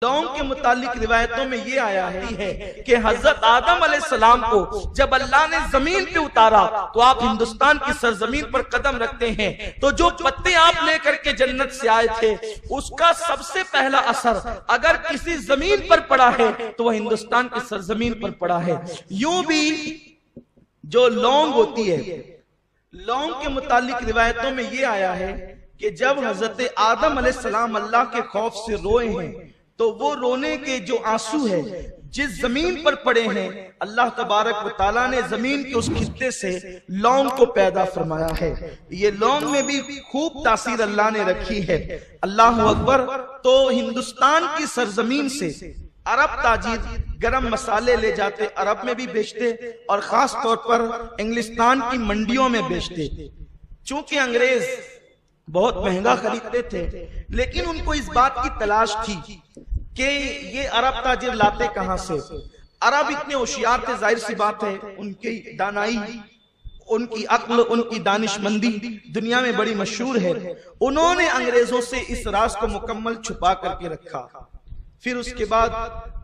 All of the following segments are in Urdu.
لونگ کے متعلق روایتوں میں یہ آیا ہے کہ حضرت آدم علیہ السلام کو جب اللہ نے زمین پہ اتارا تو آپ ہندوستان کی سرزمین پر قدم رکھتے ہیں، تو جو پتے آپ لے کر کے جنت سے آئے تھے اس کا سب سے پہلا اثر اگر کسی زمین پر پڑا ہے تو وہ ہندوستان کی سرزمین پر پڑا ہے۔ یوں بھی جو لونگ ہوتی ہے، لونگ کے متعلق روایتوں میں یہ آیا ہے کہ جب حضرت آدم علیہ السلام اللہ کے خوف سے روئے ہیں تو وہ رونے کے جو آنسو ہے جس زمین پر پڑے ہیں، اللہ تبارک و تعالیٰ نے زمین کے اس خطے سے لونگ کو پیدا فرمایا ہے۔ یہ لونگ میں بھی خوب تاثیر اللہ نے رکھی ہے۔ اللہ اکبر۔ تو ہندوستان کی سرزمین سے عرب تاجر گرم مسالے لے جاتے، عرب میں بھی بیچتے اور خاص طور پر انگلستان کی منڈیوں میں بیچتے۔ چونکہ انگریز بہت مہنگا خریدتے تھے، لیکن ان کو اس بات کی تلاش تھی کہ یہ عرب تاجر لاتے کہاں سے۔ عرب اتنے ہوشیار تھے، ظاہر سی بات ہے، ان کی دانائی، ان کی عقل، ان کی دانش مندی دنیا میں بڑی مشہور ہے۔ انہوں نے انگریزوں سے اس راز کو مکمل چھپا کر کے رکھا۔ پھر اس کے بعد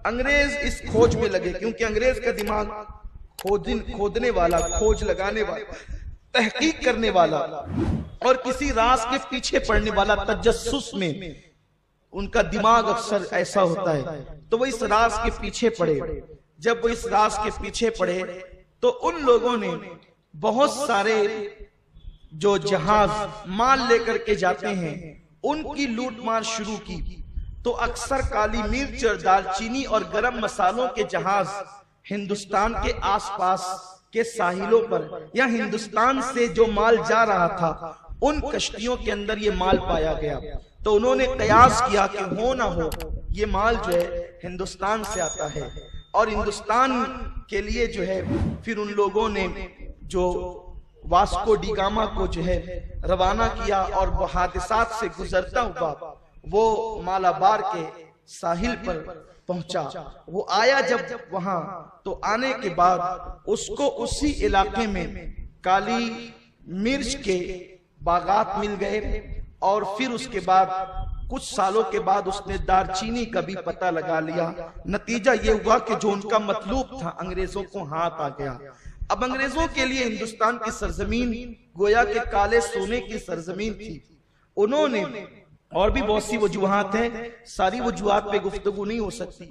انگریز اس کھوج میں لگے، کیونکہ انگریز کا دماغ کھودنے والا، کھوج لگانے والا، تحقیق کرنے والا اور کسی راز کے پیچھے پڑنے والا، تجسس میں ان کا دماغ اکثر ایسا ہوتا ہے۔ تو وہ اس راز کے پیچھے پڑے۔ جب وہ اس راز کے پیچھے پڑے تو ان لوگوں نے بہت سارے جو جہاز مال لے کر کے جاتے ہیں ان کی لوٹ مار شروع کی۔ تو اکثر کالی مرچ اور دال چینی اور گرم مسالوں کے جہاز ہندوستان کے آس پاس کے ساحلوں پر یا ہندوستان سے جو مال جا رہا تھا ان کشتیوں کے اندر یہ مال پایا گیا۔ تو انہوں نے قیاس کیا کہ ہو نہ ہو یہ مال جو ہے ہندوستان سے آتا ہے، اور ہندوستان کے لیے جو ہے پھر ان لوگوں نے جو واسکو ڈی گاما کو جو ہے روانہ کیا، اور وہ حادثات سے گزرتا ہوا وہ مالابار کے ساحل پر پہنچا۔ وہ آیا جب وہاں تو آنے کے بعد اس کو اسی علاقے میں کالی مرچ کے باغات مل گئے، اور پھر اس کے بعد کچھ سالوں کے بعد اس نے دار چینی کا بھی پتہ لگا لیا۔ نتیجہ یہ ہوا کہ جو ان کا مطلوب تھا انگریزوں کو ہاتھ آ گیا۔ اب انگریزوں کے لیے ہندوستان کی سرزمین گویا کہ کالے سونے کی سرزمین تھی۔ انہوں نے اور بھی بہت سی وجوہات ہیں، ساری وجوہات پہ گفتگو نہیں ہو سکتی۔